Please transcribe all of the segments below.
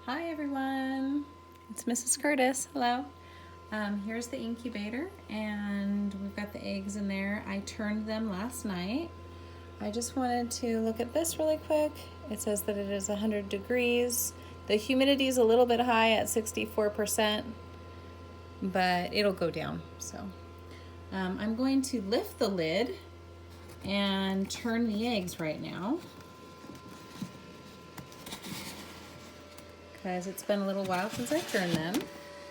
Hi everyone, it's Mrs. Curtis. Hello. Here's the incubator and we've got the eggs in there. I turned them last night. I just wanted to look at this really quick. It says that it is 100 degrees. The humidity is a little bit high at 64%, but it'll go down. So I'm going to lift the lid and turn the eggs right now, because it's been a little while since I turned them,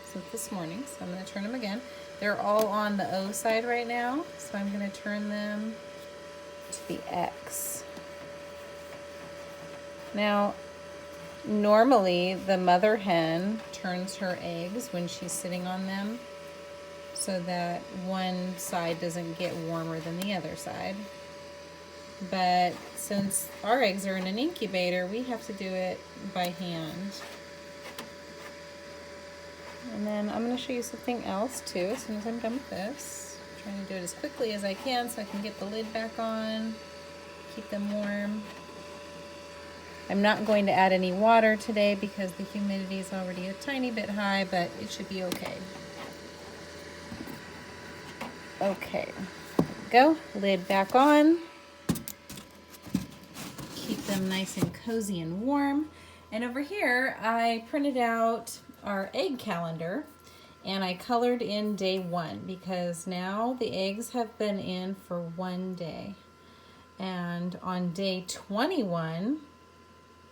since this morning, so I'm going to turn them again. They're all on the O side right now, so I'm going to turn them to the X. Now, normally the mother hen turns her eggs when she's sitting on them so that one side doesn't get warmer than the other side. But since our eggs are in an incubator, we have to do it by hand. And then I'm going to show you something else too as soon as I'm done with this. I'm trying to do it as quickly as I can so I can get the lid back on, keep them warm. I'm not going to add any water today because the humidity is already a tiny bit high, but it should be okay. Okay, go, lid back on. Keep them nice and cozy and warm. And over here, I printed out our egg calendar and I colored in day 1 because now the eggs have been in for 1 day. And on day 21,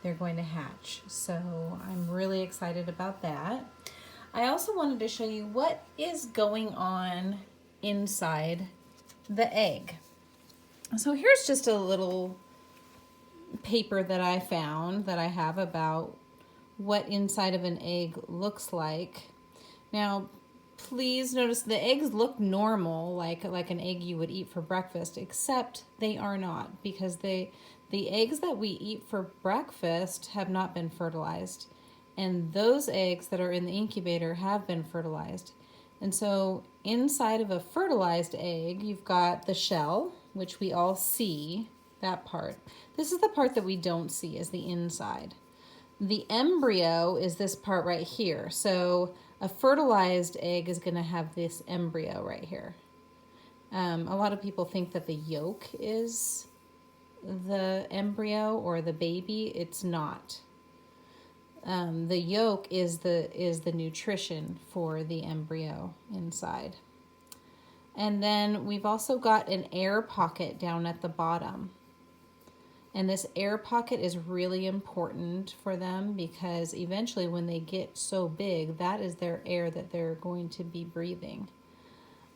they're going to hatch. So I'm really excited about that. I also wanted to show you what is going on inside the egg. So here's just a little paper that I found that I have about what inside of an egg looks like. Now, please notice the eggs look normal, like an egg you would eat for breakfast, except they are not, because the eggs that we eat for breakfast have not been fertilized, and those eggs that are in the incubator have been fertilized. And so inside of a fertilized egg, you've got the shell, which we all see, that part. This is the part that we don't see, is the inside. The embryo is this part right here. So a fertilized egg is going to have this embryo right here. A lot of people think that the yolk is the embryo or the baby. It's not. The yolk is the nutrition for the embryo inside. And then we've also got an air pocket down at the bottom. And this air pocket is really important for them because eventually when they get so big, that is their air that they're going to be breathing.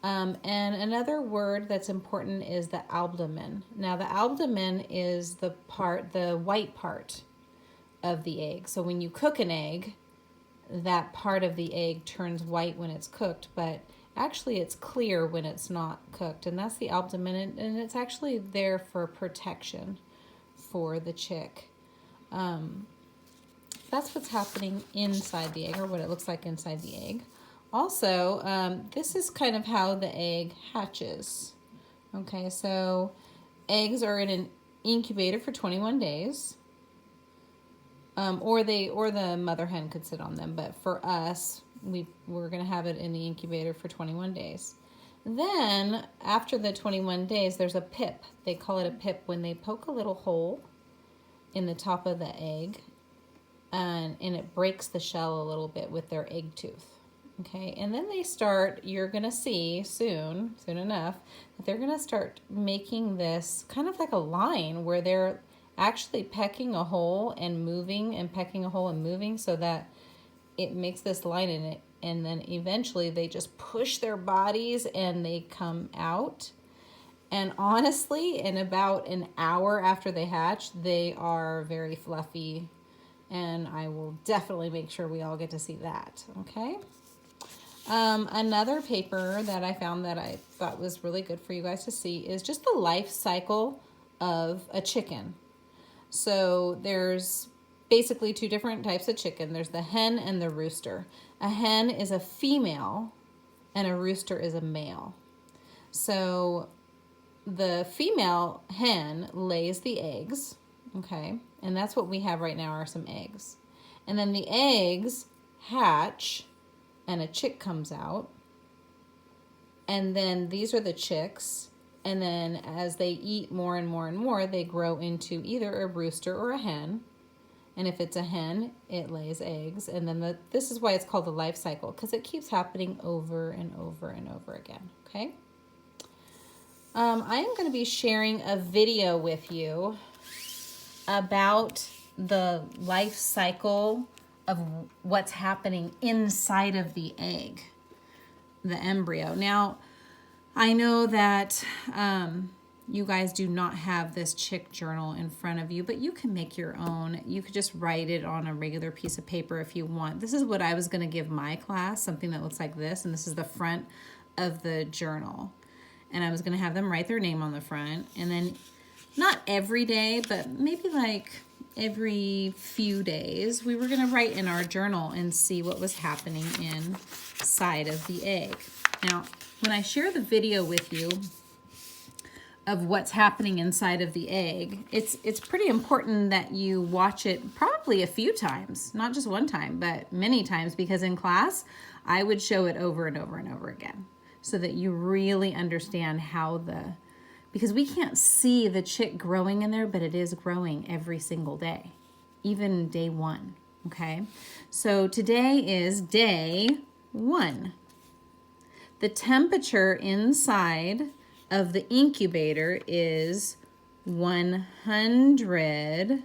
And another word that's important is the abdomen. Now the abdomen is the white part of the egg. So when you cook an egg, that part of the egg turns white when it's cooked, but actually it's clear when it's not cooked. And that's the abdomen, and it's actually there for protection for the chick. That's what's happening inside the egg, or what it looks like inside the egg. Also, this is kind of how the egg hatches. Okay, so eggs are in an incubator for 21 days. Or the mother hen could sit on them, but for us, we're going to have it in the incubator for 21 days. Then, after the 21 days, there's a pip. They call it a pip when they poke a little hole in the top of the egg, and it breaks the shell a little bit with their egg tooth. Okay, and then they start, you're going to see soon enough, that they're going to start making this kind of like a line where they're actually pecking a hole and moving and pecking a hole and moving so that it makes this line in it. And then eventually they just push their bodies and they come out. And honestly, in about an hour after they hatch, they are very fluffy. And I will definitely make sure we all get to see that, okay? Another paper that I found that I thought was really good for you guys to see is just the life cycle of a chicken. So there's basically 2 different types of chicken. There's the hen and the rooster. A hen is a female and a rooster is a male. So the female hen lays the eggs, okay? And that's what we have right now are some eggs. And then the eggs hatch and a chick comes out. And then these are the chicks. And then as they eat more and more and more, they grow into either a rooster or a hen. And if it's a hen, it lays eggs. And then this is why it's called the life cycle, because it keeps happening over and over and over again, okay? I am going to be sharing a video with you about the life cycle of what's happening inside of the egg, the embryo. Now, I know that you guys do not have this chick journal in front of you, but you can make your own. You could just write it on a regular piece of paper if you want. This is what I was going to give my class, something that looks like this, and this is the front of the journal. And I was going to have them write their name on the front, and then not every day, but maybe like every few days, we were going to write in our journal and see what was happening inside of the egg. Now, when I share the video with you of what's happening inside of the egg, it's pretty important that you watch it probably a few times, not just one time, but many times, because in class, I would show it over and over and over again so that you really understand how because we can't see the chick growing in there, but it is growing every single day, even day 1, okay? So today is day 1. The temperature inside of the incubator is 100. And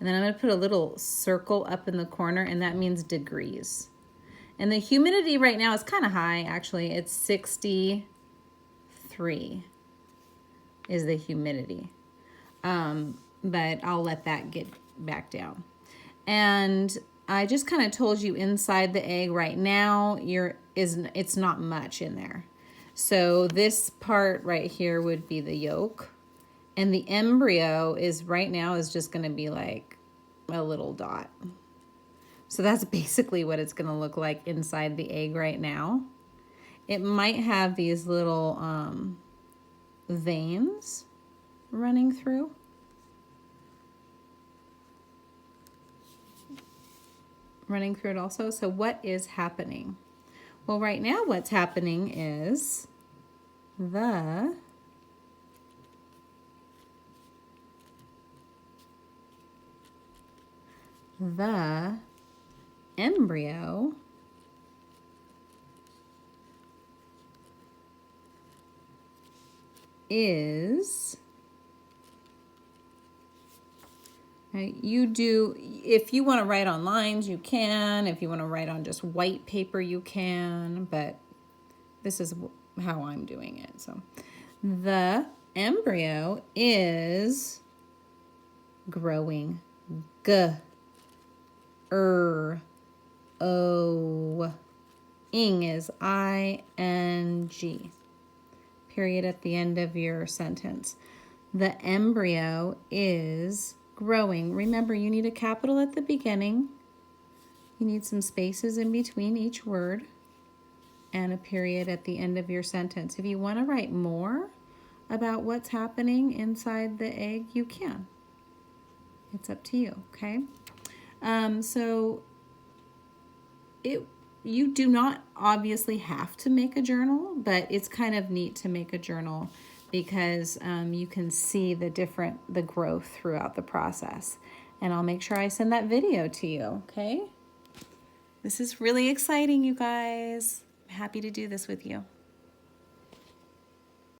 then I'm going to put a little circle up in the corner, and that means degrees. And the humidity right now is kind of high, actually. It's 63 is the humidity. But I'll let that get back down. And I just kind of told you inside the egg right now, it's not much in there. So this part right here would be the yolk. And the embryo right now is just going to be like a little dot. So that's basically what it's going to look like inside the egg right now. It might have these little veins running through. Running through it also. So what is happening? Well, right now what's happening is the embryo is, right, if you want to write on lines, you can. If you want to write on just white paper, you can. But this is how I'm doing it. So the embryo is growing. Ing is I-N-G. Period at the end of your sentence. The embryo is growing. Remember, you need a capital at the beginning. You need some spaces in between each word and a period at the end of your sentence. If you want to write more about what's happening inside the egg, you can. It's up to you, okay? You do not obviously have to make a journal, but it's kind of neat to make a journal because you can see the growth throughout the process. And I'll make sure I send that video to you, okay? This is really exciting, you guys. I'm happy to do this with you.